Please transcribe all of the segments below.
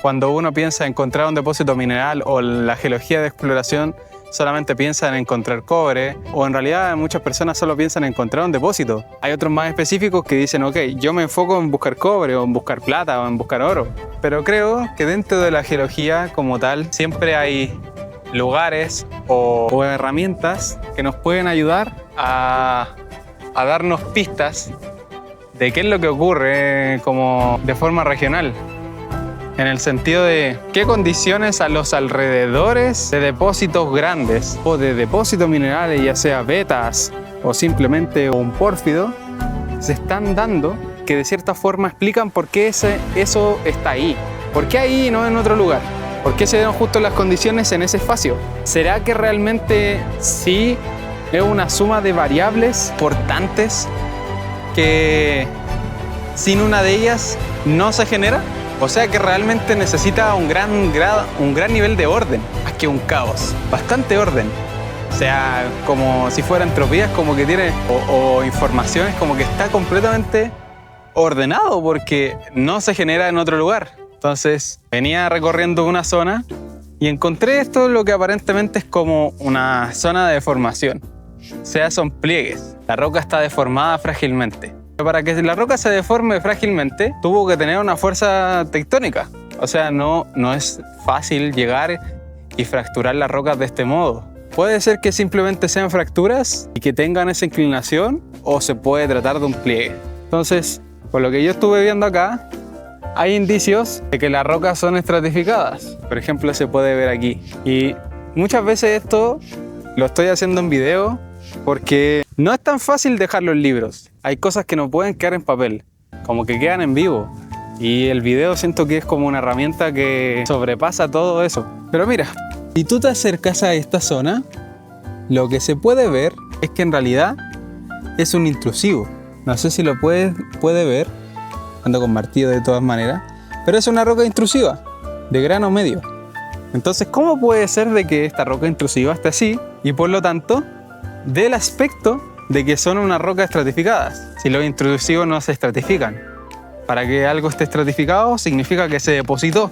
Cuando uno piensa en encontrar un depósito mineral o la geología de exploración, solamente piensa en encontrar cobre, o en realidad muchas personas solo piensan en encontrar un depósito. Hay otros más específicos que dicen, ok, yo me enfoco en buscar cobre o en buscar plata o en buscar oro. Pero creo que dentro de la geología como tal siempre hay lugares o herramientas que nos pueden ayudar a darnos pistas de qué es lo que ocurre como de forma regional. En el sentido de qué condiciones a los alrededores de depósitos grandes o de depósitos minerales, ya sea vetas o simplemente un pórfido, se están dando que de cierta forma explican por qué eso está ahí. ¿Por qué ahí y no en otro lugar? ¿Por qué se dieron justo las condiciones en ese espacio? ¿Será que realmente sí es una suma de variables importantes que sin una de ellas no se genera? O sea que realmente necesita un gran nivel de orden, más que un caos, bastante orden. O sea, como si fuera entropías, como que tiene, o informaciones como que está completamente ordenado porque no se genera en otro lugar. Entonces venía recorriendo una zona y encontré esto, lo que aparentemente es como una zona de deformación. O sea, son pliegues. La roca está deformada frágilmente. Para que la roca se deforme frágilmente, tuvo que tener una fuerza tectónica. O sea, no es fácil llegar y fracturar las rocas de este modo. Puede ser que simplemente sean fracturas y que tengan esa inclinación, o se puede tratar de un pliegue. Entonces, por lo que yo estuve viendo acá, hay indicios de que las rocas son estratificadas. Por ejemplo, se puede ver aquí. Y muchas veces esto lo estoy haciendo en video porque no es tan fácil dejarlo en libros. Hay cosas que no pueden quedar en papel, como que quedan en vivo. Y el video siento que es como una herramienta que sobrepasa todo eso. Pero mira, si tú te acercas a esta zona, lo que se puede ver es que en realidad es un intrusivo. No sé si lo puede ver, ando con martillo de todas maneras, pero es una roca intrusiva, de grano medio. Entonces, ¿cómo puede ser de que esta roca intrusiva esté así y por lo tanto del aspecto de que son unas rocas estratificadas? Si los intrusivos no se estratifican. Para que algo esté estratificado significa que se depositó,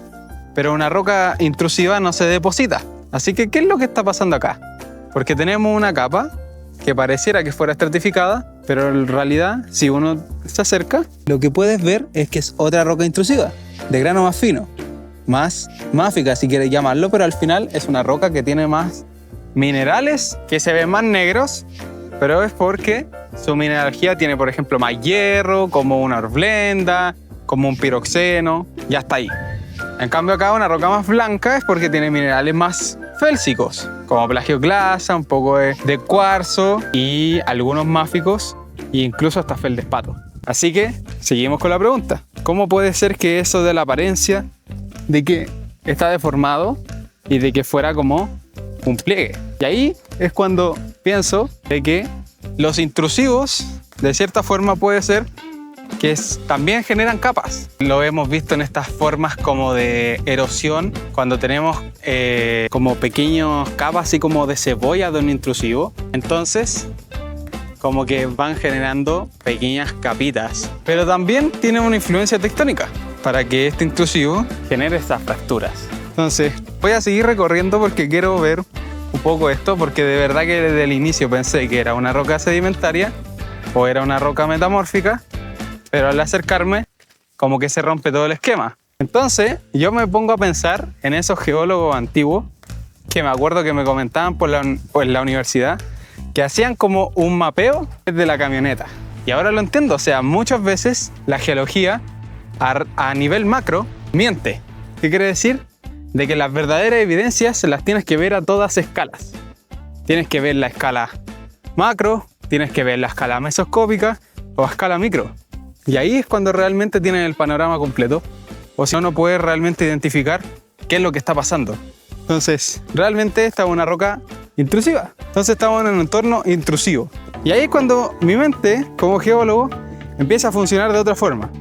pero una roca intrusiva no se deposita. Así que, ¿qué es lo que está pasando acá? Porque tenemos una capa que pareciera que fuera estratificada, pero en realidad, si uno se acerca, lo que puedes ver es que es otra roca intrusiva, de grano más fino, más máfica si quieres llamarlo, pero al final es una roca que tiene más minerales, que se ven más negros, pero es porque su mineralogía tiene, por ejemplo, más hierro, como una horblenda, como un piroxeno, y hasta ahí. En cambio acá una roca más blanca es porque tiene minerales más félsicos, como plagioclasa, un poco de cuarzo y algunos máficos, e incluso hasta feldespato. Así que seguimos con la pregunta. ¿Cómo puede ser que eso de la apariencia de que está deformado y de que fuera como un pliegue? Y ahí es cuando pienso de que los intrusivos, de cierta forma, puede ser que también generan capas. Lo hemos visto en estas formas como de erosión, cuando tenemos como pequeñas capas así como de cebolla de un intrusivo. Entonces, como que van generando pequeñas capitas. Pero también tiene una influencia tectónica para que este intrusivo genere estas fracturas. Entonces, voy a seguir recorriendo porque quiero ver un poco esto, porque de verdad que desde el inicio pensé que era una roca sedimentaria o era una roca metamórfica, pero al acercarme como que se rompe todo el esquema. Entonces yo me pongo a pensar en esos geólogos antiguos que me acuerdo que me comentaban por la universidad, que hacían como un mapeo desde la camioneta. Y ahora lo entiendo, o sea, muchas veces la geología a nivel macro miente. ¿Qué quiere decir? De que las verdaderas evidencias las tienes que ver a todas escalas. Tienes que ver la escala macro, tienes que ver la escala mesoscópica o a escala micro. Y ahí es cuando realmente tienes el panorama completo, o si no, no puedes realmente identificar qué es lo que está pasando. Entonces, realmente esta es una roca intrusiva. Entonces estamos en un entorno intrusivo. Y ahí es cuando mi mente, como geólogo, empieza a funcionar de otra forma.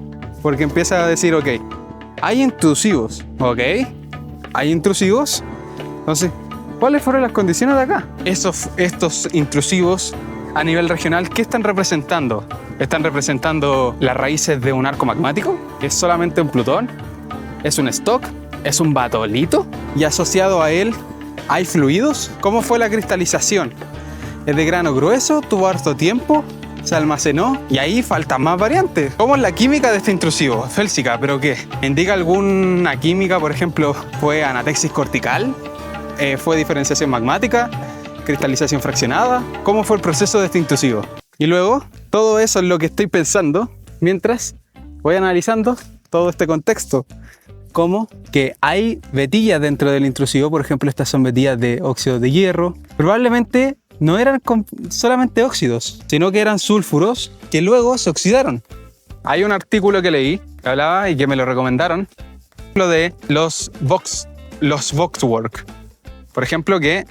Porque empieza a decir, ok, hay intrusivos, ok, hay intrusivos. Entonces, ¿cuáles fueron las condiciones de acá? Estos intrusivos a nivel regional, ¿qué están representando? ¿Están representando las raíces de un arco magmático? ¿Es solamente un plutón? ¿Es un stock? ¿Es un batolito? Y asociado a él, ¿hay fluidos? ¿Cómo fue la cristalización? ¿Es de grano grueso? ¿Tuvo harto tiempo? ¿Se almacenó? Y ahí faltan más variantes. ¿Cómo es la química de este intrusivo? Félsica, ¿pero qué? ¿Indica alguna química? Por ejemplo, ¿fue anatexis cortical? ¿Fue diferenciación magmática? ¿Cristalización fraccionada? ¿Cómo fue el proceso de este intrusivo? Y luego, todo eso es lo que estoy pensando mientras voy analizando todo este contexto. Como que hay vetillas dentro del intrusivo, por ejemplo, estas son vetillas de óxido de hierro. Probablemente no eran solamente óxidos, sino que eran sulfuros que luego se oxidaron. Hay un artículo que leí, que hablaba y que me lo recomendaron, lo de los Voxwork. Por ejemplo, que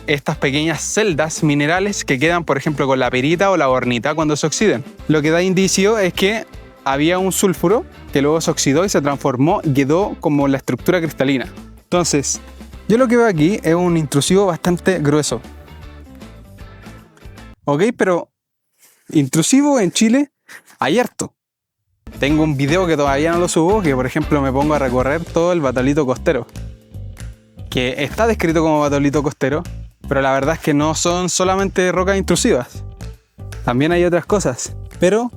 estas pequeñas celdas minerales que quedan, por ejemplo, con la pirita o la bornita cuando se oxiden. Lo que da indicio es que había un sulfuro que luego se oxidó y se transformó y quedó como la estructura cristalina. Entonces, yo lo que veo aquí es un intrusivo bastante grueso. Ok, pero intrusivo en Chile hay harto. Tengo un video que todavía no lo subo, que por ejemplo me pongo a recorrer todo el batolito costero, que está descrito como batolito costero, pero la verdad es que no son solamente rocas intrusivas. También hay otras cosas, pero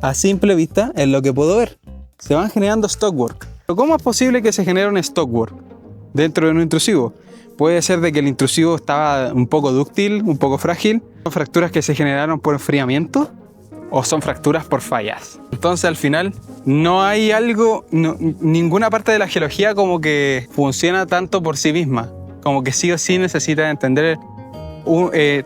a simple vista es lo que puedo ver. Se van generando stockwork. ¿Pero cómo es posible que se genere un stockwork dentro de un intrusivo? Puede ser de que el intrusivo estaba un poco dúctil, un poco frágil. ¿Son fracturas que se generaron por enfriamiento? ¿O son fracturas por fallas? Entonces al final no hay ninguna parte de la geología como que funciona tanto por sí misma. Como que sí o sí necesita entender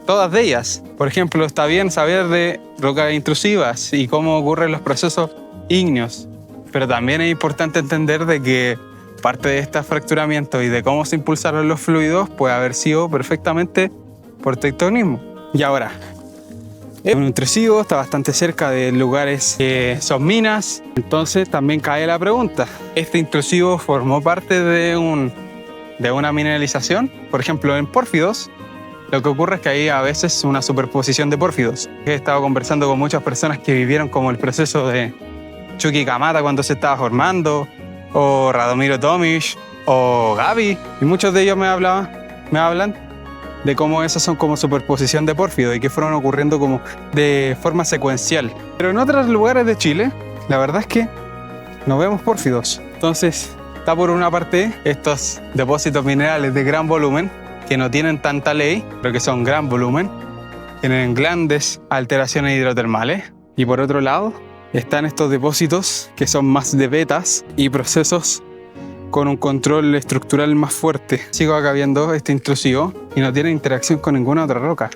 todas de ellas. Por ejemplo, está bien saber de rocas intrusivas y cómo ocurren los procesos ígneos, pero también es importante entender de que parte de este fracturamiento y de cómo se impulsaron los fluidos puede haber sido perfectamente por tectonismo. Y ahora, un intrusivo está bastante cerca de lugares que son minas, entonces también cae la pregunta, ¿este intrusivo formó parte de una mineralización? Por ejemplo, en pórfidos, lo que ocurre es que hay a veces una superposición de pórfidos. He estado conversando con muchas personas que vivieron como el proceso de Chuquicamata cuando se estaba formando, o Radomiro Tomic, o Gaby, y muchos de ellos me hablan de cómo esas son como superposición de pórfidos y que fueron ocurriendo como de forma secuencial. Pero en otros lugares de Chile, la verdad es que no vemos pórfidos. Entonces, está por una parte estos depósitos minerales de gran volumen, que no tienen tanta ley, pero que son gran volumen, tienen grandes alteraciones hidrotermales. Y por otro lado, están estos depósitos que son más de vetas y procesos con un control estructural más fuerte. Sigo acá viendo este intrusivo y no tiene interacción con ninguna otra roca.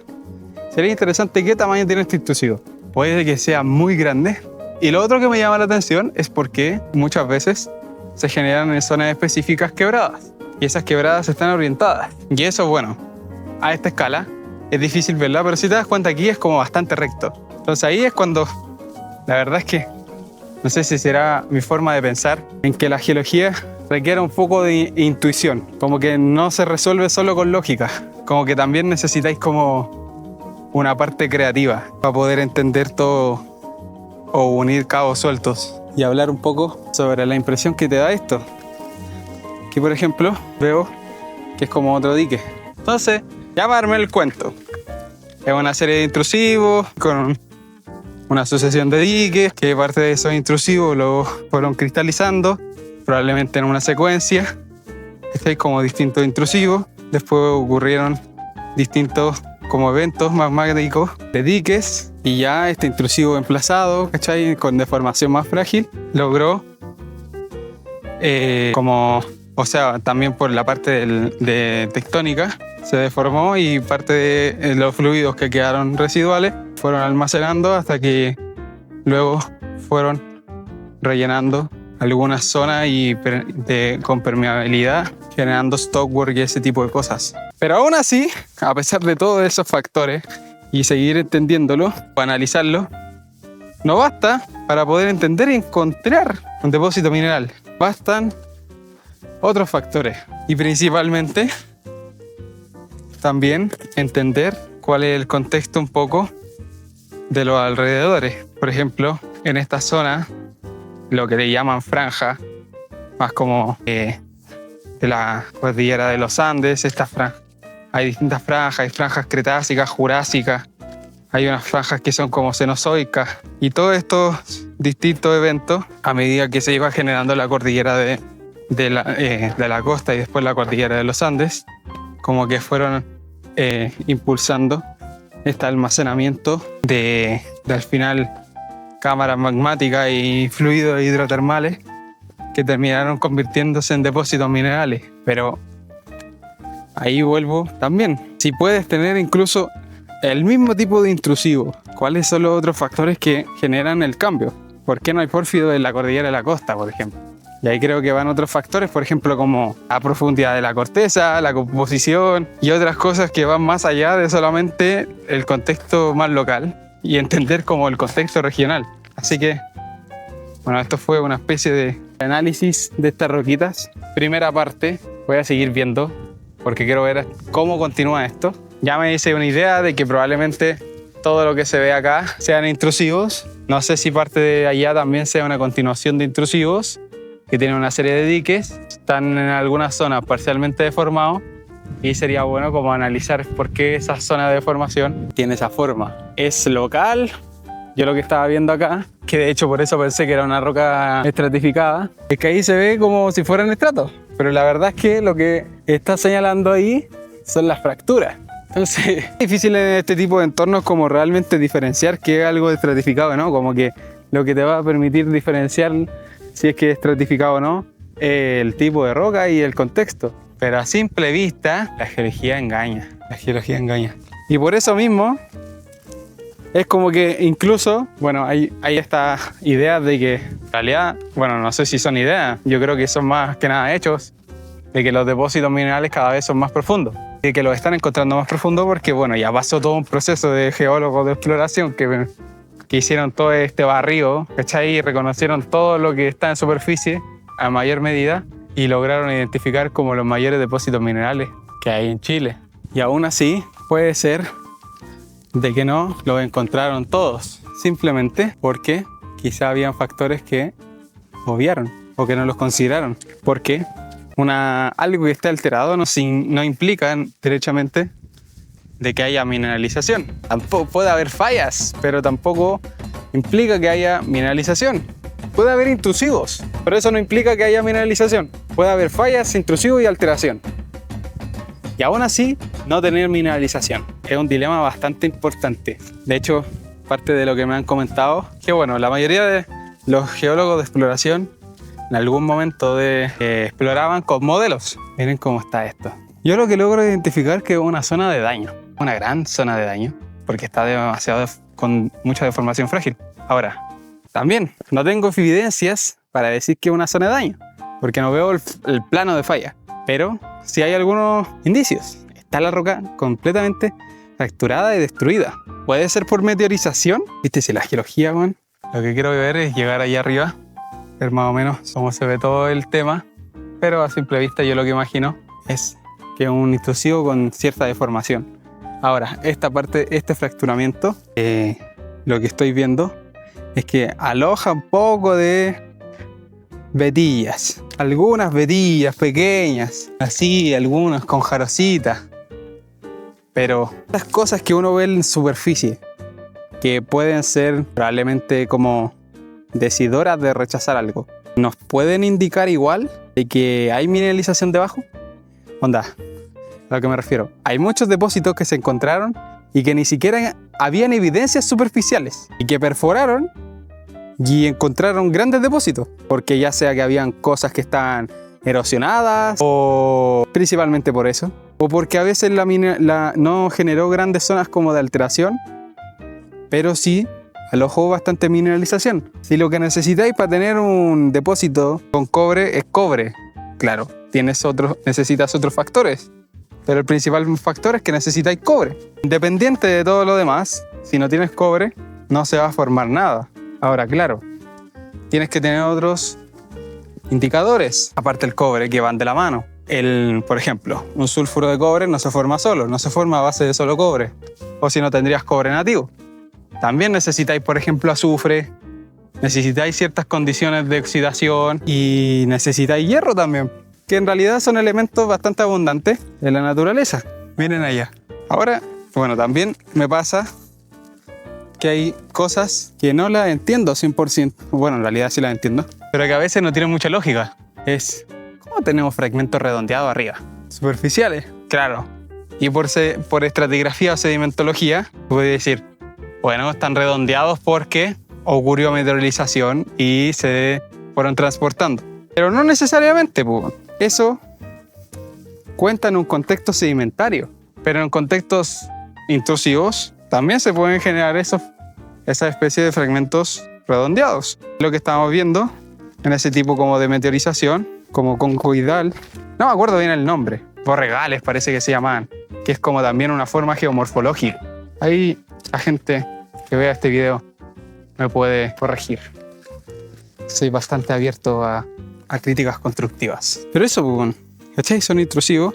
Sería interesante qué tamaño tiene este intrusivo. Puede que sea muy grande. Y lo otro que me llama la atención es porque muchas veces se generan en zonas específicas quebradas. Y esas quebradas están orientadas. Y eso, bueno, a esta escala es difícil verla, pero si te das cuenta aquí es como bastante recto. Entonces ahí es cuando, la verdad es que, no sé si será mi forma de pensar, en que la geología requiere un poco de intuición. Como que no se resuelve solo con lógica. Como que también necesitáis como una parte creativa para poder entender todo o unir cabos sueltos. Y hablar un poco sobre la impresión que te da esto. Aquí, por ejemplo, veo que es como otro dique. Entonces, ya para armar el cuento. Es una serie de intrusivos con una sucesión de diques, que parte de esos intrusivos los fueron cristalizando, probablemente en una secuencia. Hay como distintos intrusivos. Después ocurrieron distintos como eventos magmáticos de diques. Y ya este intrusivo emplazado, ¿cachai? Con deformación más frágil, logró o sea, también por la parte de tectónica se deformó y parte de los fluidos que quedaron residuales fueron almacenando hasta que luego fueron rellenando algunas zonas con permeabilidad, generando stockwork y ese tipo de cosas. Pero aún así, a pesar de todos esos factores y seguir entendiéndolo o analizarlo, no basta para poder entender y encontrar un depósito mineral. Bastan otros factores y principalmente también entender cuál es el contexto un poco de los alrededores. Por ejemplo, en esta zona, lo que le llaman franja, más como de la cordillera de los Andes. Hay distintas franjas, hay franjas cretácicas, jurásicas, hay unas franjas que son como cenozoicas, y todos estos distintos eventos, a medida que se iba generando la cordillera de la costa y después la cordillera de los Andes, como que fueron impulsando este almacenamiento de al final cámaras magmáticas y fluidos hidrotermales que terminaron convirtiéndose en depósitos minerales. Pero ahí vuelvo también, si puedes tener incluso el mismo tipo de intrusivo, ¿cuáles son los otros factores que generan el cambio? ¿Por qué no hay pórfido en la cordillera de la costa, por ejemplo? Y ahí creo que van otros factores, por ejemplo, como la profundidad de la corteza, la composición y otras cosas que van más allá de solamente el contexto más local y entender como el contexto regional. Así que, bueno, esto fue una especie de análisis de estas roquitas. Primera parte, voy a seguir viendo porque quiero ver cómo continúa esto. Ya me hice una idea de que probablemente todo lo que se ve acá sean intrusivos. No sé si parte de allá también sea una continuación de intrusivos, que tienen una serie de diques, están en algunas zonas parcialmente deformados, y sería bueno como analizar por qué esa zona de deformación tiene esa forma. ¿Es local? Yo lo que estaba viendo acá, que de hecho por eso pensé que era una roca estratificada, es que ahí se ve como si fueran estratos, pero la verdad es que lo que está señalando ahí son las fracturas. Entonces es difícil en este tipo de entornos como realmente diferenciar qué es algo estratificado, ¿no? Como que lo que te va a permitir diferenciar si es que es estratificado o no, el tipo de roca y el contexto. Pero a simple vista, la geología engaña. La geología engaña. Y por eso mismo, es como que incluso, bueno, hay estas ideas de que en realidad, bueno, no sé si son ideas, yo creo que son más que nada hechos, de que los depósitos minerales cada vez son más profundos. Y que los están encontrando más profundos porque, bueno, ya pasó todo un proceso de geólogos de exploración que hicieron todo este barrido, ¿cachai? Y reconocieron todo lo que está en superficie a mayor medida y lograron identificar como los mayores depósitos minerales que hay en Chile. Y aún así puede ser de que no los encontraron todos, simplemente porque quizá habían factores que obviaron o que no los consideraron. Porque algo que esté alterado no implica derechamente de que haya mineralización. Tampoco puede haber fallas, pero tampoco implica que haya mineralización. Puede haber intrusivos, pero eso no implica que haya mineralización. Puede haber fallas, intrusivos y alteración. Y aún así, no tener mineralización. Es un dilema bastante importante. De hecho, parte de lo que me han comentado, que bueno, la mayoría de los geólogos de exploración en algún momento exploraban con modelos. Miren cómo está esto. Yo lo que logro identificar es que es una zona de daño. Una gran zona de daño, porque está con mucha deformación frágil. Ahora, también no tengo evidencias para decir que es una zona de daño, porque no veo el plano de falla, pero sí hay algunos indicios. Está la roca completamente fracturada y destruida. ¿Puede ser por meteorización? Viste, si la geología, man, lo que quiero ver es llegar allá arriba, ver más o menos cómo se ve todo el tema, pero a simple vista yo lo que imagino es que es un intrusivo con cierta deformación. Ahora, esta parte, este fracturamiento, lo que estoy viendo es que aloja un poco de vetillas. Algunas vetillas pequeñas, así, algunas con jarositas. Pero las cosas que uno ve en superficie, que pueden ser probablemente como decidoras de rechazar algo, ¿nos pueden indicar igual de que hay mineralización debajo? Onda, a lo que me refiero. Hay muchos depósitos que se encontraron y que ni siquiera habían evidencias superficiales y que perforaron y encontraron grandes depósitos, porque ya sea que habían cosas que estaban erosionadas o principalmente por eso, o porque a veces no generó grandes zonas como de alteración, pero sí alojó bastante mineralización. Si lo que necesitáis para tener un depósito con cobre es cobre, claro, necesitas otros factores, pero el principal factor es que necesitáis cobre. Independiente de todo lo demás, si no tienes cobre, no se va a formar nada. Ahora, claro, tienes que tener otros indicadores, aparte del cobre, que van de la mano. Por ejemplo, un sulfuro de cobre no se forma solo, no se forma a base de solo cobre, o si no tendrías cobre nativo. También necesitáis, por ejemplo, azufre, necesitáis ciertas condiciones de oxidación y necesitáis hierro también. que en realidad son elementos bastante abundantes en la naturaleza. Miren allá. Ahora, bueno, también me pasa que hay cosas que no las entiendo 100%. Bueno, en realidad sí las entiendo, pero que a veces no tienen mucha lógica. Es, ¿cómo tenemos fragmentos redondeados arriba? Superficiales, claro. Y por estratigrafía o sedimentología, puede decir, bueno, están redondeados porque ocurrió meteorización y se fueron transportando. Pero no necesariamente, pues. Eso cuenta en un contexto sedimentario, pero en contextos intrusivos también se pueden generar esa especie de fragmentos redondeados. Lo que estamos viendo en ese tipo como de meteorización, como concoidal, no me acuerdo bien el nombre, borregales parece que se llamaban, que es como también una forma geomorfológica. Ahí la gente que vea este video me puede corregir. Soy bastante abierto a críticas constructivas. Pero eso, bueno, ¿cachai? Son intrusivos,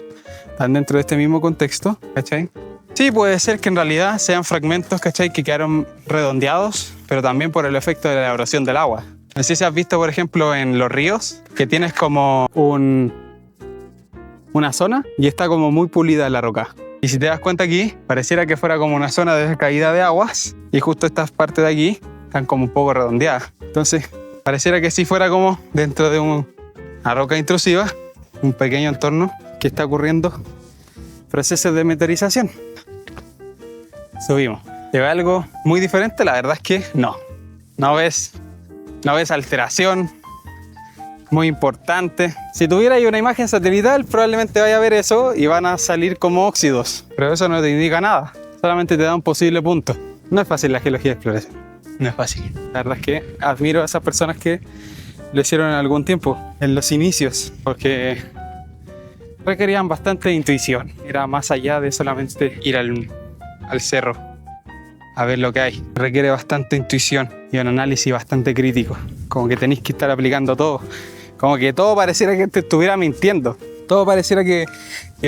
están dentro de este mismo contexto, ¿cachai? Sí, puede ser que en realidad sean fragmentos, ¿cachai? Que quedaron redondeados, pero también por el efecto de la evaporación del agua. No sé si has visto, por ejemplo, en los ríos, que tienes como una zona y está como muy pulida la roca. Y si te das cuenta aquí, pareciera que fuera como una zona de caída de aguas y justo estas partes de aquí están como un poco redondeadas. Entonces, pareciera que si fuera como dentro de una roca intrusiva, un pequeño entorno que está ocurriendo procesos de meteorización. Subimos. ¿Se ve algo muy diferente? La verdad es que no. No ves alteración muy importante. Si tuviera ahí una imagen satelital, probablemente vaya a ver eso y van a salir como óxidos. Pero eso no te indica nada. Solamente te da un posible punto. No es fácil la geología de exploración. No es fácil. La verdad es que admiro a esas personas que lo hicieron en algún tiempo, en los inicios, porque requerían bastante intuición. Era más allá de solamente ir al cerro a ver lo que hay. Requiere bastante intuición y un análisis bastante crítico. Como que tenéis que estar aplicando todo. Como que todo pareciera que te estuviera mintiendo. Todo pareciera que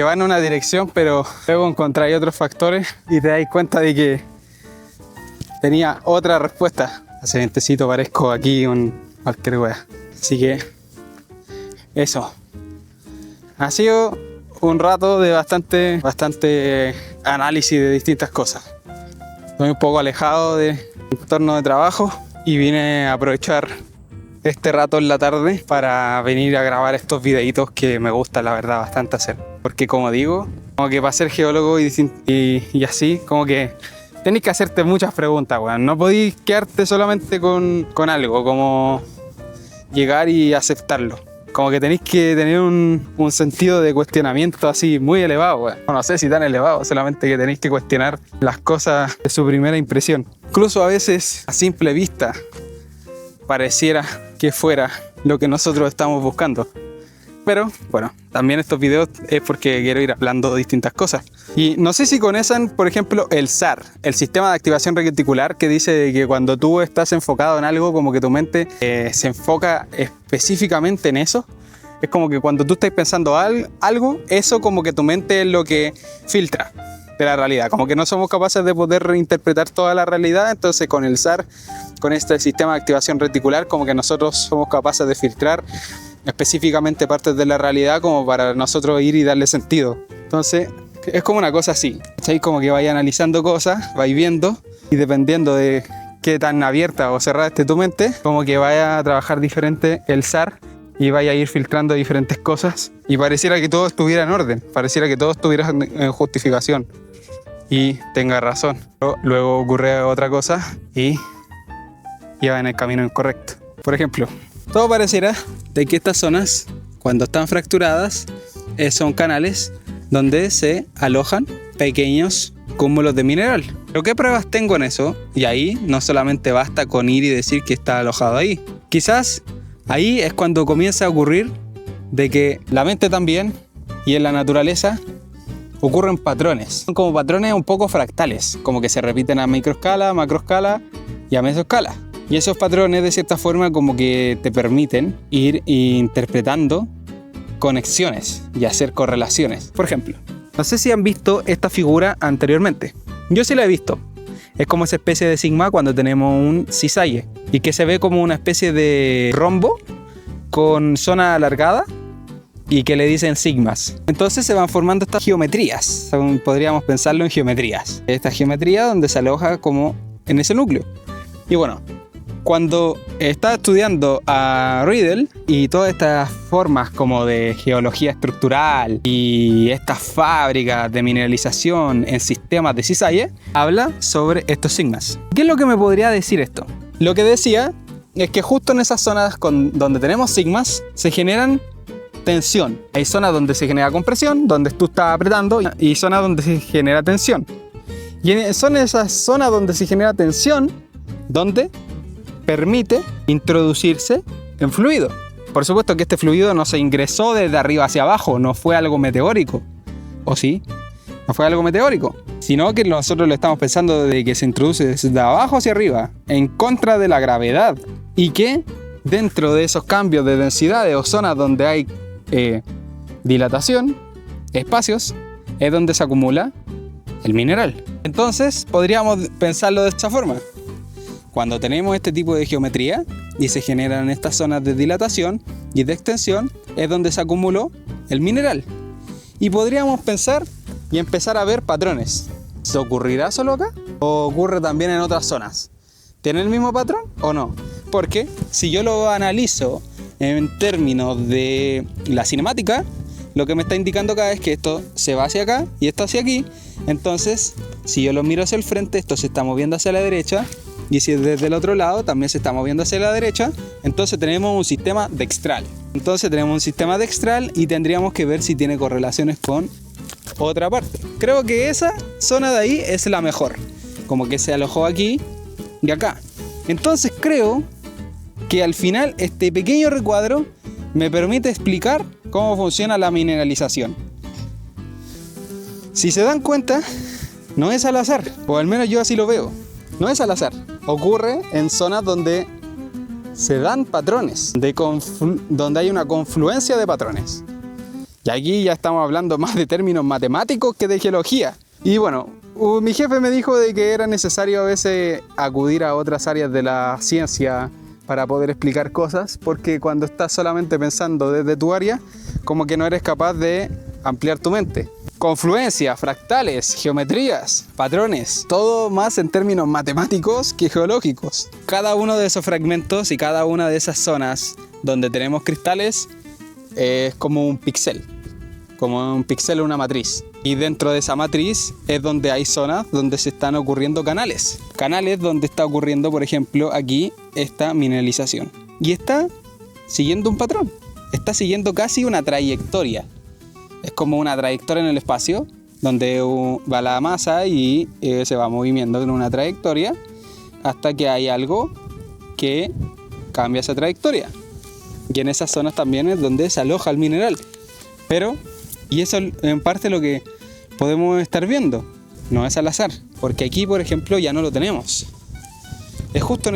va en una dirección, pero luego encontráis otros factores y te dais cuenta de que tenía otra respuesta. Hace vientecito parezco aquí un cualquier wea. Así que eso. Ha sido un rato de bastante análisis de distintas cosas. Estoy un poco alejado del entorno de trabajo y vine a aprovechar este rato en la tarde para venir a grabar estos videitos que me gusta, la verdad, bastante hacer. Porque como digo, como que para ser geólogo y así, como que tenés que hacerte muchas preguntas, weón. No podís quedarte solamente con algo, como llegar y aceptarlo. Como que tenéis que tener un sentido de cuestionamiento así muy elevado, weón. No sé si tan elevado, solamente que tenéis que cuestionar las cosas de su primera impresión. Incluso a veces, a simple vista, pareciera que fuera lo que nosotros estamos buscando. Pero, bueno, también estos videos es porque quiero ir hablando de distintas cosas. Y no sé si conocen, por ejemplo, el SAR, el sistema de activación reticular, que dice que cuando tú estás enfocado en algo, como que tu mente se enfoca específicamente en eso. Es como que cuando tú estás pensando algo, eso como que tu mente es lo que filtra de la realidad. Como que no somos capaces de poder reinterpretar toda la realidad, entonces con el SAR, con este sistema de activación reticular, como que nosotros somos capaces de filtrar específicamente partes de la realidad como para nosotros ir y darle sentido. Entonces es como una cosa así, ¿sabes? Como que vais analizando cosas, vais viendo y dependiendo de qué tan abierta o cerrada esté tu mente, como que vaya a trabajar diferente el SAR y vaya a ir filtrando diferentes cosas y pareciera que todo estuviera en orden, pareciera que todo estuviera en justificación y tenga razón. Pero luego ocurre otra cosa y va en el camino incorrecto. Por ejemplo, todo pareciera de que estas zonas, cuando están fracturadas, son canales donde se alojan pequeños cúmulos de mineral. ¿Pero qué pruebas tengo en eso? Y ahí no solamente basta con ir y decir que está alojado ahí. Quizás ahí es cuando comienza a ocurrir de que la mente también y en la naturaleza ocurren patrones. Son como patrones un poco fractales, como que se repiten a microescala, macroescala y a mesoescala. Y esos patrones de cierta forma como que te permiten ir interpretando conexiones y hacer correlaciones. Por ejemplo, no sé si han visto esta figura anteriormente. Yo sí la he visto. Es como esa especie de sigma cuando tenemos un cizalle y que se ve como una especie de rombo con zona alargada y que le dicen sigmas. Entonces se van formando estas geometrías, podríamos pensarlo en geometrías. Esta geometría donde se aloja como en ese núcleo. Y bueno, cuando estaba estudiando a Riedel y todas estas formas como de geología estructural y estas fábricas de mineralización en sistemas de cizalle, habla sobre estos sigmas. ¿Qué es lo que me podría decir esto? Lo que decía es que justo en esas zonas donde tenemos sigmas se generan tensión. Hay zonas donde se genera compresión, donde tú estás apretando, y zonas donde se genera tensión. Y son esas zonas donde se genera tensión donde permite introducirse en fluido. Por supuesto que este fluido no se ingresó desde arriba hacia abajo, no fue algo meteórico. ¿O sí? No fue algo meteórico, sino que nosotros lo estamos pensando de que se introduce desde abajo hacia arriba, en contra de la gravedad. Y que dentro de esos cambios de densidades o zonas donde hay dilatación, espacios, es donde se acumula el mineral. Entonces podríamos pensarlo de esta forma. Cuando tenemos este tipo de geometría y se generan estas zonas de dilatación y de extensión, es donde se acumuló el mineral. Y podríamos pensar y empezar a ver patrones. ¿Se ocurrirá solo acá? ¿O ocurre también en otras zonas? ¿Tiene el mismo patrón o no? Porque si yo lo analizo en términos de la cinemática, lo que me está indicando acá es que esto se va hacia acá y esto hacia aquí. Entonces, si yo lo miro hacia el frente, esto se está moviendo hacia la derecha. Y si desde el otro lado también se está moviendo hacia la derecha, entonces tenemos un sistema dextral. Y tendríamos que ver si tiene correlaciones con otra parte. Creo que esa zona de ahí es la mejor. Como que se alojó aquí y acá. Entonces creo que al final este pequeño recuadro me permite explicar cómo funciona la mineralización. Si se dan cuenta, no es al azar, o al menos yo así lo veo. No es al azar. Ocurre en zonas donde se dan patrones, donde hay una confluencia de patrones. Y aquí ya estamos hablando más de términos matemáticos que de geología. Y bueno, mi jefe me dijo de que era necesario a veces acudir a otras áreas de la ciencia para poder explicar cosas, porque cuando estás solamente pensando desde tu área, como que no eres capaz de ampliar tu mente. Confluencia, fractales, geometrías, patrones, todo más en términos matemáticos que geológicos. Cada uno de esos fragmentos y cada una de esas zonas donde tenemos cristales es como un píxel, una matriz. Y dentro de esa matriz es donde hay zonas donde se están ocurriendo canales. Canales donde está ocurriendo, por ejemplo, aquí esta mineralización. Y está siguiendo un patrón, está siguiendo casi una trayectoria. Es como una trayectoria en el espacio, donde va la masa y se va moviendo en una trayectoria hasta que hay algo que cambia esa trayectoria. Y en esas zonas también es donde se aloja el mineral. Y eso en parte lo que podemos estar viendo, no es al azar, porque aquí, por ejemplo, ya no lo tenemos. Es justo en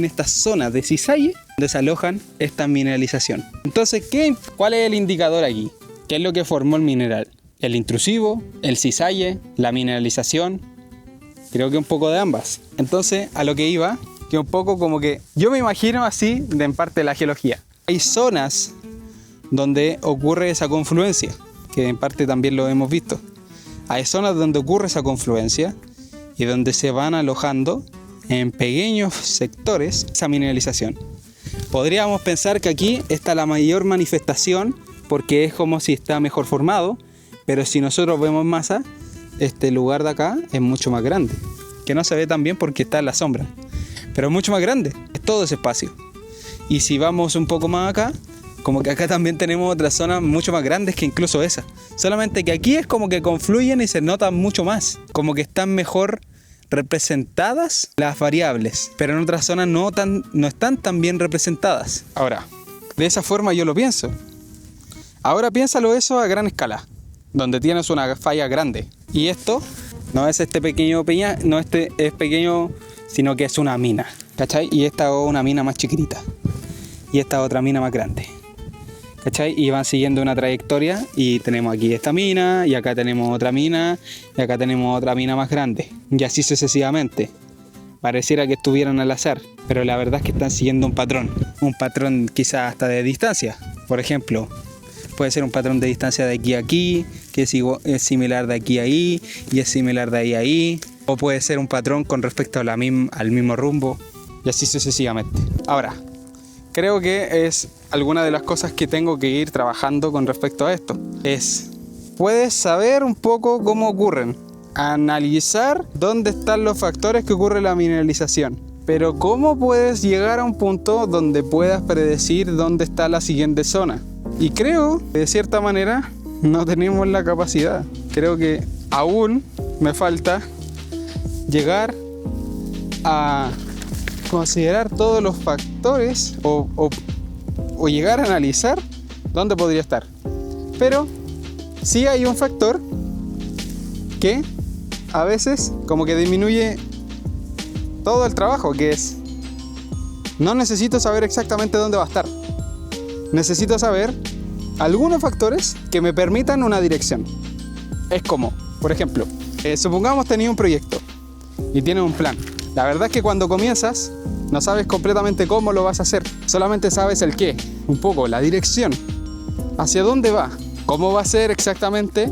estas zonas de cizalle donde se alojan esta mineralización. Entonces, ¿cuál es el indicador aquí? ¿Qué es lo que formó el mineral? ¿El intrusivo? ¿El cizalle? ¿La mineralización? Creo que un poco de ambas. Entonces, a lo que iba, que un poco como que yo me imagino así de en parte de la geología. Hay zonas donde ocurre esa confluencia, que en parte también lo hemos visto. Hay zonas donde ocurre esa confluencia y donde se van alojando en pequeños sectores esa mineralización. Podríamos pensar que aquí está la mayor manifestación porque es como si está mejor formado, pero si nosotros vemos masa, este lugar de acá es mucho más grande, que no se ve tan bien porque está en la sombra, pero es mucho más grande, es todo ese espacio. Y si vamos un poco más acá, como que acá también tenemos otras zonas mucho más grandes que incluso esa, solamente que aquí es como que confluyen y se notan mucho más, como que están mejor representadas las variables, pero en otras zonas no están tan bien representadas. Ahora, de esa forma yo lo pienso. Ahora piénsalo eso a gran escala, donde tienes una falla grande. Y esto no es este pequeño no es pequeño, sino que es una mina, ¿cachai? Y esta es una mina más chiquitita. Y esta otra mina más grande, ¿cachai? Y van siguiendo una trayectoria y tenemos aquí esta mina, y acá tenemos otra mina, y acá tenemos otra mina más grande. Y así sucesivamente. Pareciera que estuvieran al azar, pero la verdad es que están siguiendo un patrón quizás hasta de distancia. Por ejemplo, Puede ser un patrón de distancia de aquí a aquí, que es similar de aquí a ahí y es similar de ahí a ahí. O puede ser un patrón con respecto a al mismo rumbo y así sucesivamente. Ahora, creo que es alguna de las cosas que tengo que ir trabajando con respecto a esto. Puedes saber un poco cómo ocurren, analizar dónde están los factores que ocurre la mineralización. Pero ¿cómo puedes llegar a un punto donde puedas predecir dónde está la siguiente zona? Y creo que de cierta manera no tenemos la capacidad. Creo que aún me falta llegar a considerar todos los factores o llegar a analizar dónde podría estar. Pero sí hay un factor que a veces como que disminuye todo el trabajo, que es: no necesito saber exactamente dónde va a estar. Necesito saber algunos factores que me permitan una dirección. Es como, por ejemplo, supongamos tenías un proyecto y tienes un plan. La verdad es que cuando comienzas no sabes completamente cómo lo vas a hacer. Solamente sabes el qué, un poco, la dirección. ¿Hacia dónde va? ¿Cómo va a ser exactamente?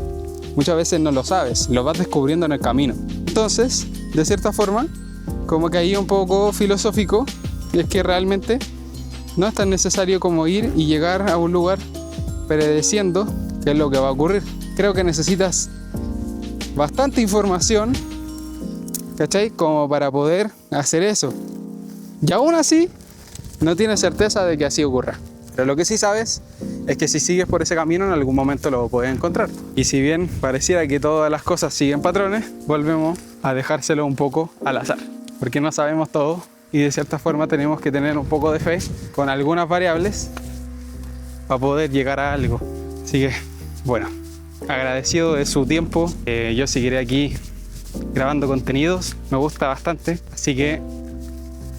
Muchas veces no lo sabes, lo vas descubriendo en el camino. Entonces, de cierta forma, como que ahí un poco filosófico, es que realmente no es tan necesario como ir y llegar a un lugar predeciendo qué es lo que va a ocurrir. Creo que necesitas bastante información, ¿cachai? Como para poder hacer eso. Y aún así, no tienes certeza de que así ocurra. Pero lo que sí sabes es que si sigues por ese camino, en algún momento lo puedes encontrar. Y si bien pareciera que todas las cosas siguen patrones, volvemos a dejárselo un poco al azar. Porque no sabemos todo y de cierta forma tenemos que tener un poco de fe con algunas variables para poder llegar a algo. Así que, bueno, agradecido de su tiempo. Yo seguiré aquí grabando contenidos, me gusta bastante, así que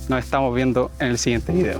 nos estamos viendo en el siguiente video.